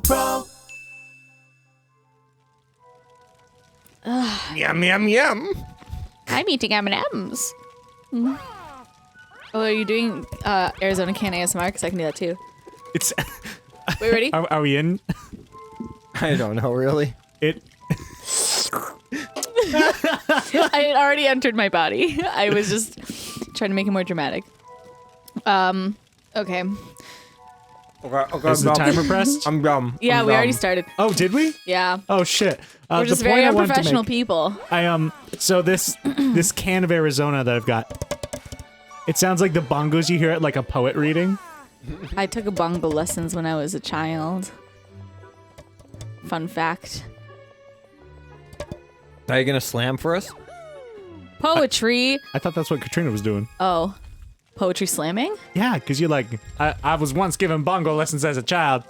Pro. Yum, yum, yum. I'm eating M&Ms. Oh, are you doing Arizona Can ASMR? Because I can do that too. It's. Wait, ready? Are we in? I don't know, really. I had already entered my body. I was just trying to make it more dramatic. Okay. Okay, Is the timer pressed? I'm dumb. Yeah, I'm we dumb. already started. Oh, did we? Yeah. Oh shit. We're just the point very I wanted to unprofessional make- people. So this can of Arizona that I've got, it sounds like the bongos you hear at like a poet reading. I took a bongo lessons when I was a child. Fun fact. Are you gonna slam for us? Poetry. I thought that's what Katrina was doing. Oh. Poetry slamming? Yeah, because you're like, I was once given bongo lessons as a child.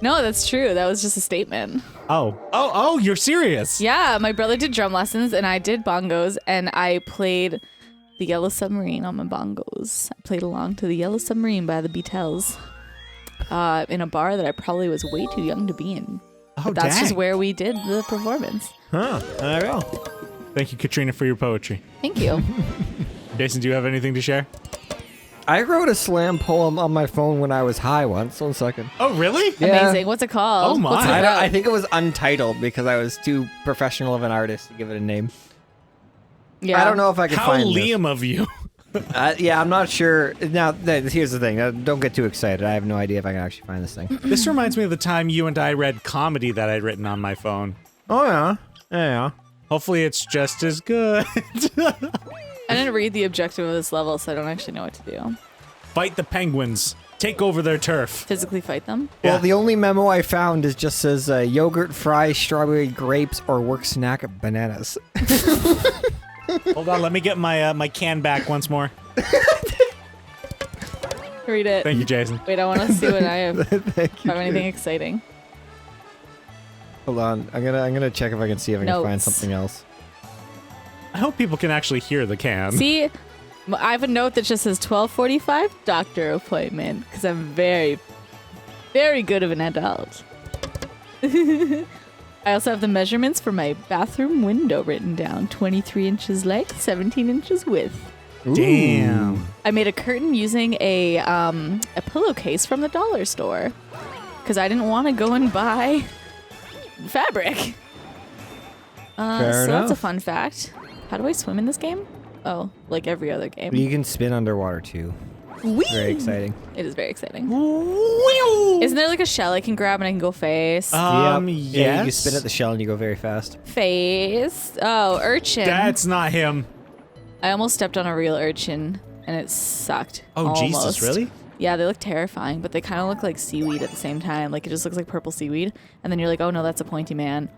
No, that's true. That was just a statement. Oh, you're serious? Yeah, my brother did drum lessons and I did bongos and I played the Yellow Submarine on my bongos. I played along to the Yellow Submarine by the Beatles in a bar that I probably was way too young to be in. Oh, But that's just dang. where we did the performance. Huh? There you go. Thank you, Katrina, for your poetry. Thank you. Jason, do you have anything to share? I wrote a slam poem on my phone when I was high once. 1 second. Oh, really? Yeah. Amazing. What's it called? Oh my. What's it I about? think it was untitled because I was too professional of an artist to give it a name. Yeah. I don't know if I can How find Liam of you. Yeah, I'm not sure. Now, here's the thing. Don't get too excited. I have no idea if I can actually find this thing. This reminds me of the time you and I read comedy that I'd written on my phone. Oh, yeah. Yeah. Hopefully it's just as good. I didn't read the objective of this level, so I don't actually know what to do. Fight the penguins. Take over their turf. Physically fight them? Yeah. Well, the only memo I found is just says yogurt, fries, strawberry, grapes, or work snack bananas. Hold on, let me get my my can back once more. Read it. Thank you, Jason. Wait, I want to see what I have. Thank you. Have anything exciting? Hold on. I'm gonna check if I can see if I can find Notes. something else. I hope people can actually hear the can. See, I have a note that just says 12:45 doctor appointment because I'm very, very good of an adult. I also have the measurements for my bathroom window written down: 23 inches length, 17 inches width. Damn. I made a curtain using a pillowcase from the dollar store because I didn't want to go and buy fabric. Fair so that's a enough. fun fact. How do I swim in this game? Oh, like every other game. You can spin underwater too. Whee! Very exciting. It is very exciting. Isn't there like a shell I can grab and I can go face? Yeah, yes. you spin at the shell and you go very fast. Face. Oh, urchin. That's not him. I almost stepped on a real urchin and it sucked. Oh, Jesus, Almost. really? Yeah, they look terrifying, but they kind of look like seaweed at the same time. Like it just looks like purple seaweed. And then you're like, oh no, that's a pointy man.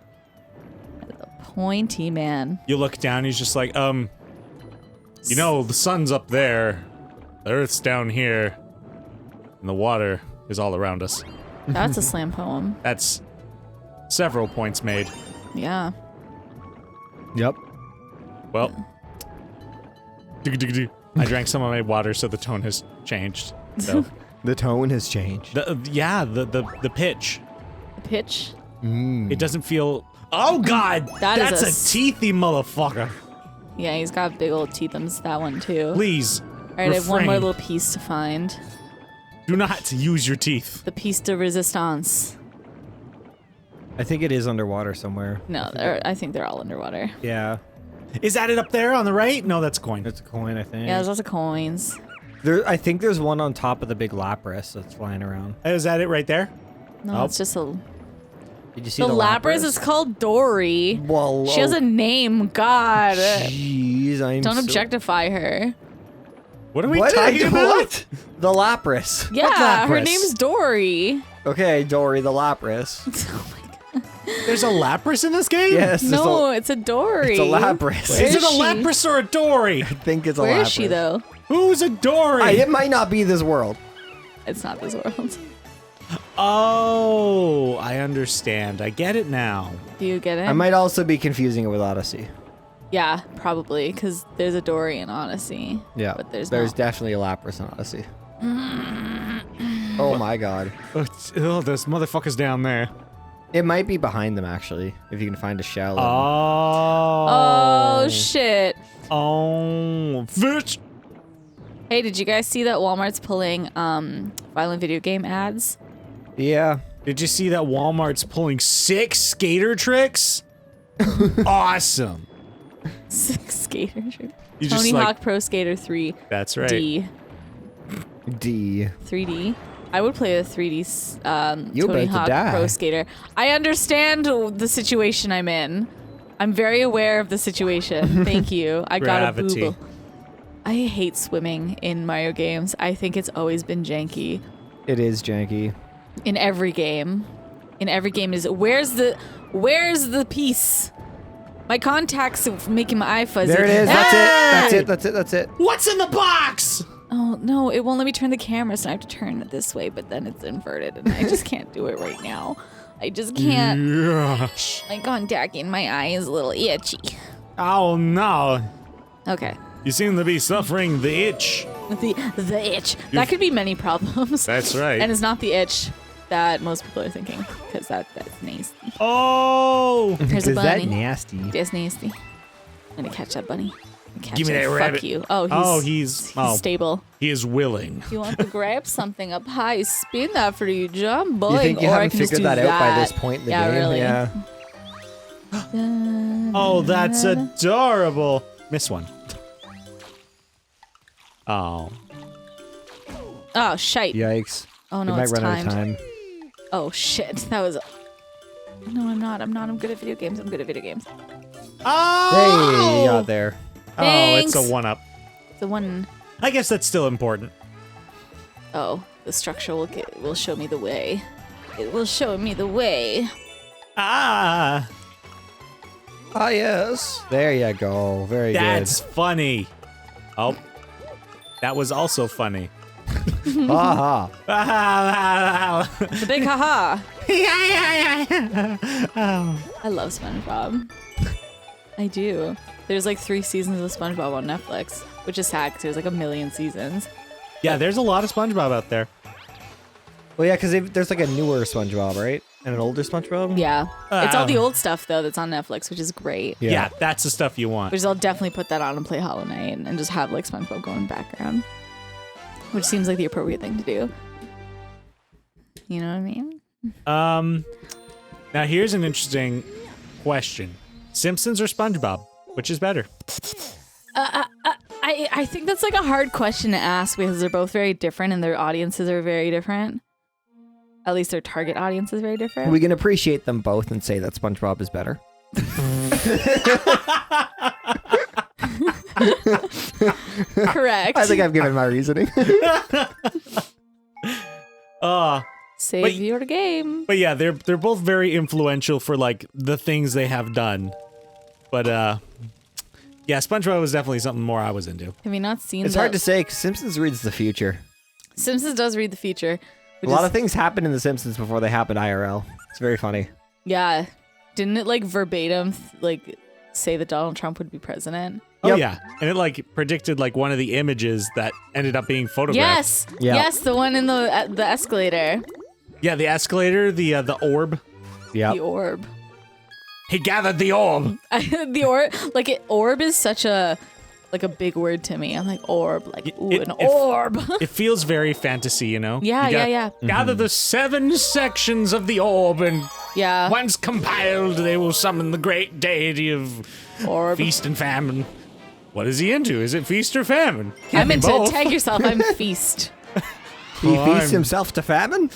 A pointy man. You look down, he's just like, you know, the sun's up there, the earth's down here, and the water is all around us. That's a slam poem. That's several points made. Yeah. Yep. Well, I drank some of my water, so the tone has changed. So, The tone has changed. the pitch. The pitch. It doesn't feel. Oh God, That is that's a a s- teethy motherfucker. Yeah, he's got big old teethums, that one too. Please, All right, I have one more refrain. little piece to find. Do not use your teeth. The piece de resistance. I think it is underwater somewhere. No, I think they're all underwater. Yeah. Is that it up there on the right? No, that's a coin. It's a coin, I think. Yeah, there's lots of coins. I think there's one on top of the big lapras that's flying around. Is that it right there? No, Oh. it's just a... Did you see The the Lapras is called Dory. Well, She has a name. God. Jeez, I'm Don't so- objectify her. What are we What? talking about? What? The Lapras. Yeah, her Lapras? name's Dory. Okay, Dory the Lapras. Oh my God. There's a Lapras in this game? Yes. No, it's a Dory. It's a Lapras. Where Is it is a she? Lapras or a Dory? I think it's a Where Lapras. is she, though? Who's a Dory? It might not be this world. It's not this world. Oh, I understand. I get it now. Do you get it? I might also be confusing it with Odyssey. Yeah, probably, because there's a Dory in Odyssey. Yeah. But there's There's not. definitely a Lapras in Odyssey. Oh, Oh my god. Oh, there's motherfuckers down there. It might be behind them, actually, if you can find a shell. Oh, shit. Oh, fish. Hey, did you guys see that Walmart's pulling violent video game ads? Yeah. Did you see that Walmart's pulling 6 skater tricks? Awesome. 6 skater tricks. You just Tony like, Hawk Pro Skater 3. That's right. D. 3D. I would play a 3D You're Tony about to Hawk die. Pro Skater. I understand the situation I'm in. I'm very aware of the situation. Thank you. I got a Gravity. booble. I hate swimming in Mario games. I think it's always been janky. It is janky. In every game. In every game is where's the piece? My contacts are making my eye fuzzy. There it is. Hey! That's it. What's in the box? Oh no, it won't let me turn the camera, so I have to turn it this way, but then it's inverted and I just can't do it right now. I just can't. Yes. My contact in my eye is a little itchy. Oh no. Okay. You seem to be suffering the itch. The itch. That could be many problems. That's right. And it's not the itch that most people are thinking, because that's nasty. Oh! There's a Is that bunny. nasty? That's nasty. I'm gonna catch that bunny. Catch Give me it. that Fuck rabbit. you. He's stable. He is willing. You want to grab something up high, spin that for you, jump, boy. You think you or I haven't can just figured do that out by this point in the Yeah, game? really. Yeah. Oh, that's adorable. Miss one. Oh. Oh, shite. Yikes. Oh, You no, might it's run out of timed. time. Oh, shit. That was... No, I'm not. I'm good at video games. I'm good at video games. Oh! Hey, you got there. Oh, it's Thanks. a one-up. The one... I guess that's still important. Oh, the structure will show me the way. It will show me the way. Ah! Ah, yes. There you go. Very That's funny. Oh. That was also funny. good. Aha. The big haha. Oh. I love SpongeBob. I do. There's like 3 seasons of SpongeBob on Netflix, which is sad because there's like a million seasons. Yeah, there's a lot of SpongeBob out there. Well, yeah, because there's like a newer SpongeBob, right? And an older SpongeBob? Yeah. It's all the old stuff, though, that's on Netflix, which is great. Yeah, that's the stuff you want. Which is I'll definitely put that on and play Hollow Knight and just have like SpongeBob going in the background. Which seems like the appropriate thing to do. You know what I mean? Now here's an interesting question. Simpsons or SpongeBob? Which is better? I think that's like a hard question to ask because they're both very different and their audiences are very different. At least their target audience is very different. We can appreciate them both and say that SpongeBob is better. Correct. I think I've given my reasoning. Save your game. But yeah, they're both very influential for like the things they have done. But yeah, SpongeBob was definitely something more I was into. Have you not seen It's hard to say because Simpsons reads the future. Simpsons does read the future. A lot of things happen in The Simpsons before they happen IRL. It's very funny. Yeah. Didn't it like verbatim like say that Donald Trump would be president? Oh Yep. yeah, and it like predicted like one of the images that ended up being photographed. Yes. Yeah. Yes, the one in the escalator. Yeah, the escalator, the orb. Yeah. The orb. He gathered the orb. The orb, orb is such a big word to me. I'm like orb, like ooh, an it- orb. It feels very fantasy, you know? Yeah, You got- yeah. Gather the 7 sections of the orb, and Yeah. once compiled, they will summon the great deity of Orb. feast and famine. What is he into? Is it feast or famine? Can't I'm be into both. tag yourself. I'm feast. He Well, feasts I'm- himself to famine?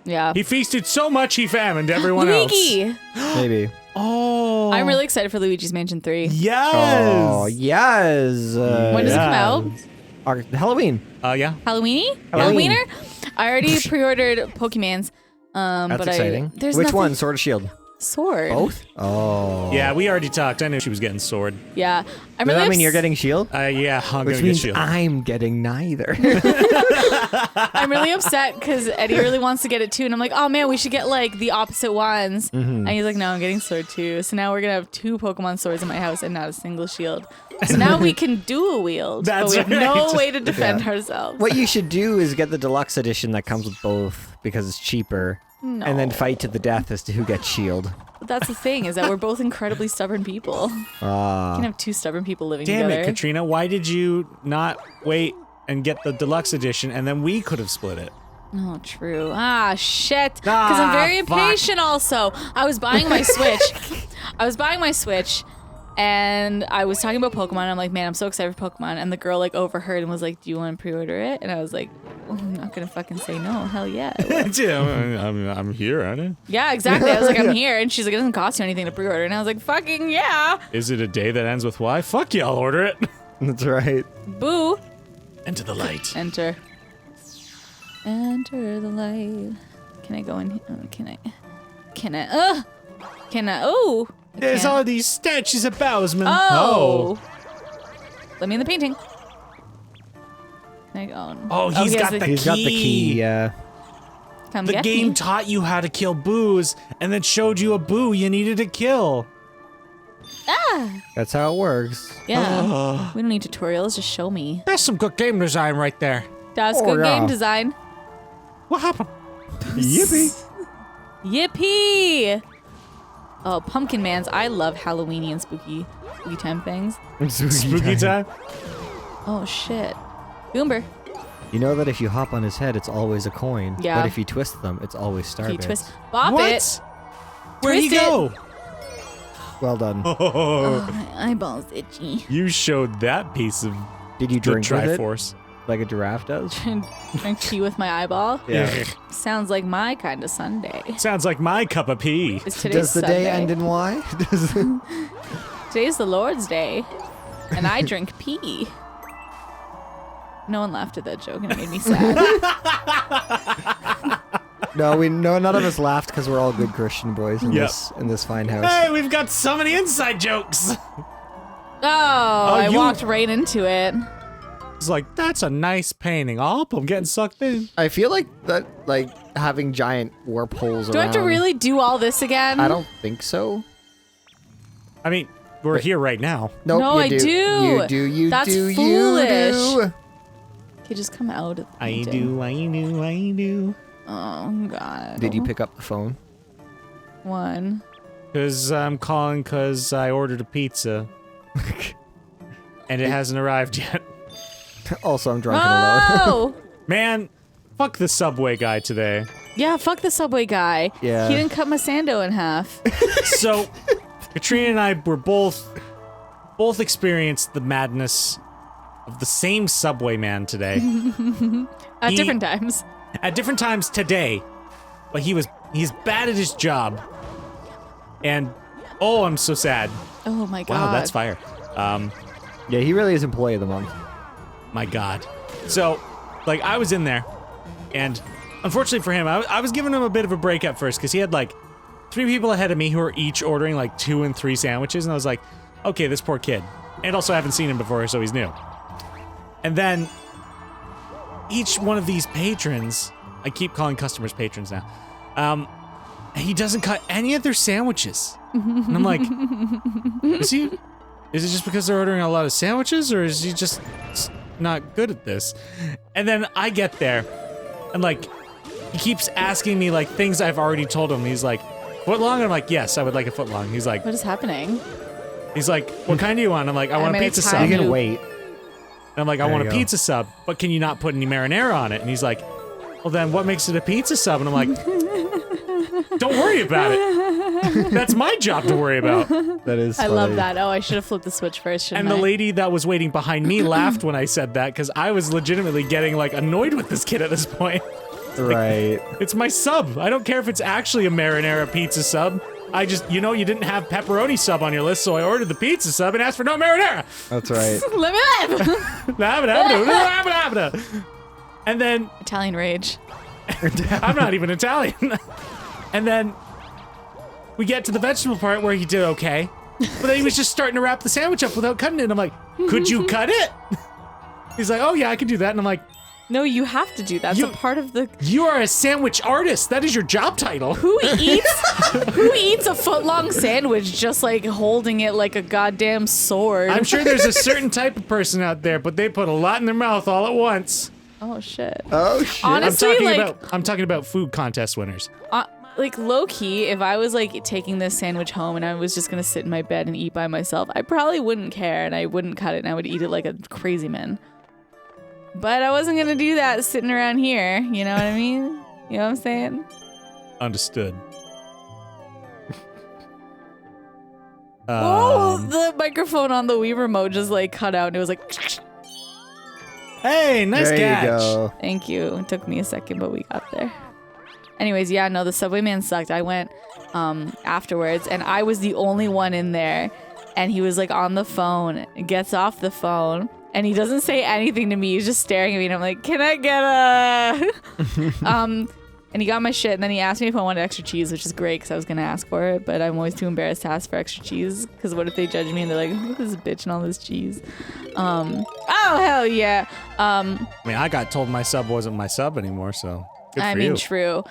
Yeah. He feasted so much he famined everyone Luigi. Maybe. Oh. I'm really excited for Luigi's Mansion 3. Yes. Oh, yes. When does it come out? Halloween. Yeah. Halloweeny? Halloween. Halloweener? I already pre-ordered Pokemans. That's but exciting. there's Which nothing- one? Sword or Shield? Sword. Both? Oh. Yeah, we already talked. I knew she was getting sword. Yeah. I'm Does really that mean you're getting shield? Yeah, I'm Which gonna get means shield. I'm getting neither. I'm really upset because Eddie really wants to get it too, and I'm like, oh man, we should get like the opposite ones. And he's like, no, I'm getting sword too. So now we're gonna have 2 Pokemon swords in my house and not a single shield. So now we can dual wield, but That's we have no right. way to defend Yeah. ourselves. What you should do is get the deluxe edition that comes with both because it's cheaper. No. And then fight to the death as to who gets shield. But that's the thing, is that we're both incredibly stubborn people. You can have 2 stubborn people living Damn together. it, Katrina! Why did you not wait and get the deluxe edition, and then we could have split it? Oh, true. Ah, shit. Because I'm very fuck. impatient also. I was buying my Switch. And I was talking about Pokemon. And I'm like, man, I'm so excited for Pokemon. And the girl like overheard and was like, do you want to pre-order it? And I was like, well, I'm not going to fucking say no. Hell yeah. I will. Yeah, I'm here, aren't I? Yeah, exactly. I was like, I'm here. And she's like, it doesn't cost you anything to pre-order. And I was like, fucking yeah. Is it a day that ends with Y? Fuck yeah, I'll order it. That's right. Boo. Into the light. Enter. Enter the light. Can I go in here? Oh, can I? Oh. I There's can't. all these statues of Bowsman. Oh. Let me in the painting. Can I go? Oh, he's got the He's got the key, yeah. Come The get game me. taught you how to kill boos, and then showed you a boo you needed to kill. That's how it works. Yeah. We don't need tutorials. Just show me. That's some good game design right there. That's Oh, good yeah. game design. What happened? Yippee. Yippee! Oh, Pumpkin Mans. I love Halloweeny and spooky time things. Spooky time? Oh, shit. Goomber. You know that if you hop on his head, it's always a coin. Yeah. But if you twist them, it's always star He bits. twist. Bop What? it. Where'd he Twist it. go? Well done. Oh, My eyeballs itchy. you showed that piece of Did you the drink with it Triforce. like a giraffe does? Drink tea with my eyeball. Yeah. Sounds like my kind of Sunday. Sounds like my cup of pee. It's today's Does the Sunday. day end in Y? Today's the Lord's Day, and I drink pee. No one laughed at that joke, and it made me sad. No, none of us laughed because we're all good Christian boys in Yep. this fine house. Hey, we've got so many inside jokes. Oh, I you- walked right into it. It's like, that's a nice painting. Oh, I'm getting sucked in. I feel like that, like having giant warp holes Do I have to really do all this again? I don't think so. I mean, we're here right now. Nope, No, you I do. do. You do. You That's do. foolish. You do. Okay, just come out of the I painting. I do. Oh, God. Did you pick up the phone? One. Because I'm calling because I ordered a pizza. And it hasn't arrived yet. Also, I'm drunk and alone. Oh! Man, fuck the Subway guy today. Yeah, fuck the Subway guy. Yeah. He didn't cut my sando in half. So, Katrina and I were both experienced the madness of the same Subway man today. At He- different times. At different times today. But he's bad at his job. And, oh, I'm so sad. Oh, my God. Wow, that's fire. Yeah, he really is employee of the month. My God. So, like, I was in there, and unfortunately for him, I was giving him a bit of a break at first, because he had, like, 3 people ahead of me who were each ordering, like, 2 and 3 sandwiches, and I was like, okay, this poor kid. And also, I haven't seen him before, so he's new. And then, each one of these patrons, I keep calling customers patrons now, he doesn't cut any of their sandwiches. And I'm like, is it just because they're ordering a lot of sandwiches, or is he just not good at this? And then I get there, and like, he keeps asking me like things I've already told him. He's like, foot long? And I'm like, yes, I would like a foot long. He's like, What is happening? what kind do you want? I'm like, I want a I'm pizza in a sub. time You can loop. wait. And I'm like, I There want you a go. pizza sub, but can you not put any marinara on it? And he's like, well then what makes it a pizza sub? And I'm like, don't worry about it. That's my job to worry about. That is I funny. love that. Oh, I should have flipped the switch first, shouldn't And the I? lady that was waiting behind me laughed when I said that, because I was legitimately getting like annoyed with this kid at this point. Right. It's my sub. I don't care if it's actually a marinara pizza sub. I just, you didn't have pepperoni sub on your list, so I ordered the pizza sub and asked for no marinara. That's right. Let me live. And then, Italian rage. I'm not even Italian. And then, we get to the vegetable part where he did okay, but then he was just starting to wrap the sandwich up without cutting it. And I'm like, could you cut it? He's like, oh yeah, I can do that. And I'm like, No, you have to do that. That's a part of the. You are a sandwich artist. That is your job title. Who eats a foot-long sandwich just like holding it like a goddamn sword? I'm sure there's a certain type of person out there, but they put a lot in their mouth all at once. Oh shit. Oh shit. Honestly, I'm talking about food contest winners. Like low key, if I was like taking this sandwich home and I was just gonna sit in my bed and eat by myself, I probably wouldn't care and I wouldn't cut it and I would eat it like a crazy man. But I wasn't gonna do that sitting around here. You know what I mean? You know what I'm saying? Understood. Oh, the microphone on the Wii remote just like cut out and it was like. Hey, nice there catch. You go. Thank you. It took me a second, but we got there. Anyways, yeah, no, the Subway man sucked. I went afterwards, and I was the only one in there. And he was like on the phone, gets off the phone, and he doesn't say anything to me. He's just staring at me, and I'm like, "Can I get a?" And he got my shit, and then he asked me if I wanted extra cheese, which is great because I was gonna ask for it, but I'm always too embarrassed to ask for extra cheese because what if they judge me and they're like, "Look at this bitch and all this cheese?" Oh hell yeah. I mean, I got told my sub wasn't my sub anymore, so. Good for you. True.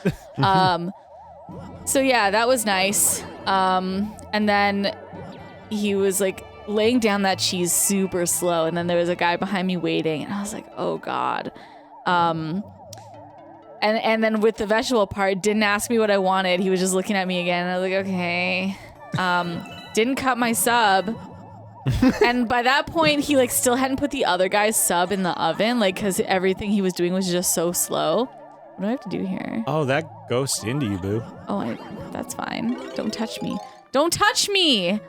So yeah, that was nice. And then he was like laying down that cheese super slow, and then there was a guy behind me waiting, and I was like, oh god. And then with the vegetable part, didn't ask me what I wanted. He was just looking at me again, and I was like, okay. Didn't cut my sub. And by that point, he like still hadn't put the other guy's sub in the oven, like because everything he was doing was just so slow. What do I have to do here? Oh, that goes into you, boo. Oh, that's fine. Don't touch me. Don't touch me!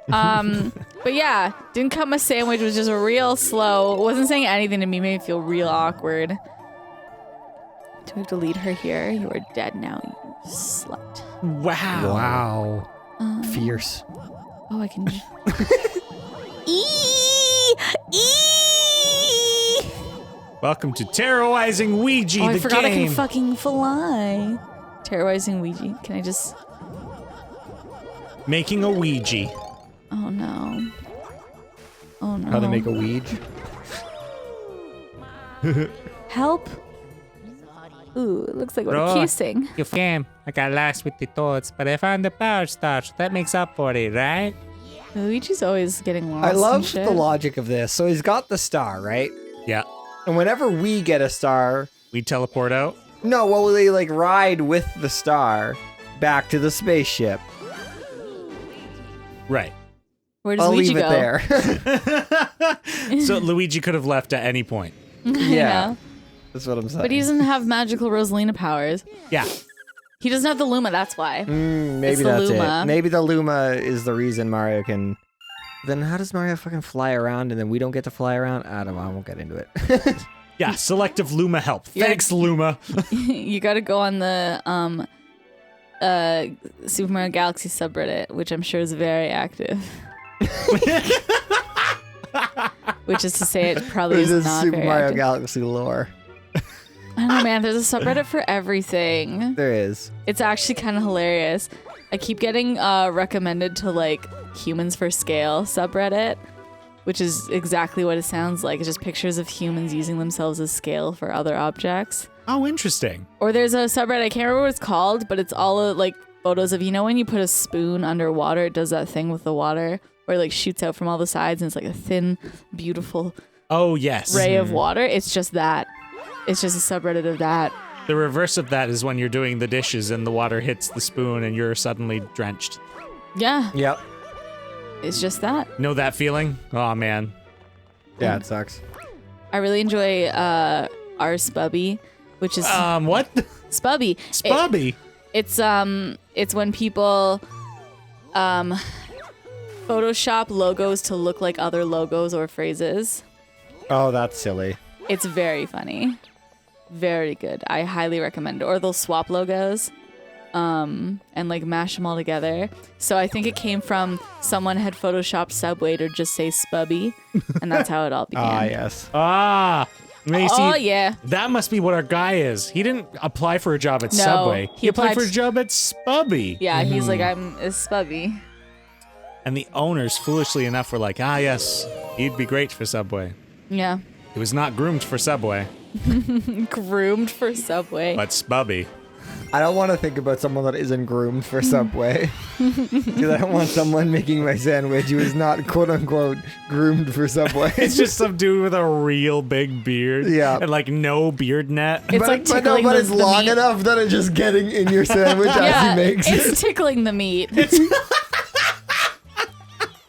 But yeah, didn't cut my sandwich, was just real slow. Wasn't saying anything to me, made me feel real awkward. Do we have to lead her here? You are dead now, you slut. Wow. Fierce. Oh, I can... Eee! Welcome to Terrorizing Ouija, Oh, the I forgot game. I can fucking fly. Terrorizing Ouija. Can I just... Making a Ouija. Oh, no. Oh, no. How to make a Ouija? Help. Ooh, it looks like we're Bro. kissing. You fam, I got lost with the thoughts, but I found the power star, so that makes up for it, right? Luigi's always getting lost. I love and shit. the logic of this. So he's got the star, right? Yeah. And whenever we get a star, We teleport out. no, well, they like ride with the star back to the spaceship. Right. Where does I'll Luigi leave it go? there. So Luigi could have left at any point. Yeah. That's what I'm saying. But he doesn't have magical Rosalina powers. Yeah. He doesn't have the Luma, that's why. Maybe It's the that's Luma. it. Maybe the Luma is the reason Mario can... Then how does Mario fucking fly around and then we don't get to fly around? I don't know. I won't get into it. Yeah, selective Luma help. Yeah. Thanks, Luma. You gotta go on the Super Mario Galaxy subreddit, which I'm sure is very active. Which is to say it probably This is is not Super very Mario active. Galaxy lore. I don't know, man. There's a subreddit for everything. There is. It's actually kind of hilarious. I keep getting recommended to like Humans for Scale subreddit, which is exactly what it sounds like. It's just pictures of humans using themselves as scale for other objects. Oh, interesting. Or there's a subreddit, I can't remember what it's called, but it's all like photos of, you know when you put a spoon underwater, it does that thing with the water where it like shoots out from all the sides and it's like a thin, beautiful Oh, yes. ray of water. It's just that. It's just a subreddit of that. The reverse of that is when you're doing the dishes and the water hits the spoon and you're suddenly drenched. Yeah, Yep. it's just that. Know that feeling? Oh, man. Yeah, it sucks. I really enjoy our Spubby, which is What? Spubby. Spubby. It's when people Photoshop logos to look like other logos or phrases. Oh, that's silly. It's very funny. Very good. I highly recommend it. Or they'll swap logos and like mash them all together. So I think it came from someone had photoshopped Subway to just say Spubby, and that's how it all began. Ah, yes. Ah. Oh, yeah. That must be what our guy is. He didn't apply for a job at No, Subway. he He applied applied for a job at Spubby. Yeah, he's like, I'm a spubby. And the owners, foolishly enough, were like, ah, yes, he'd be great for Subway. Yeah. He was not groomed for Subway, Groomed for Subway. but Spubby. I don't want to think about someone that isn't groomed for Subway. Because I don't want someone making my sandwich who is not quote unquote groomed for Subway. It's just some dude with a real big beard. Yeah. And like no beard net. It's like tickling but the, it's the long meat. enough that it's just getting in your sandwich as he makes it's it. tickling the meat.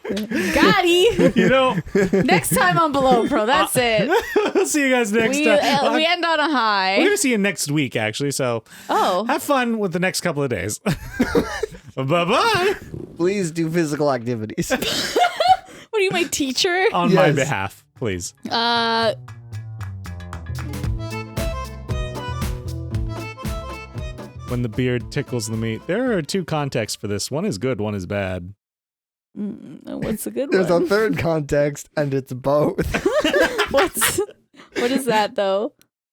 Gotti. You know, Next time on Below Pro, that's it. we'll see you guys next We, time. we end on a We're high. going to see you next week, actually, so Oh. have fun with the next couple of days. Bye-bye. Please do physical activities. What are you, my teacher? On my Yes. behalf, please. When the beard tickles the meat. There are two contexts for this. One is good, one is bad. What's a good There's one? a third context, and it's both. What is that though?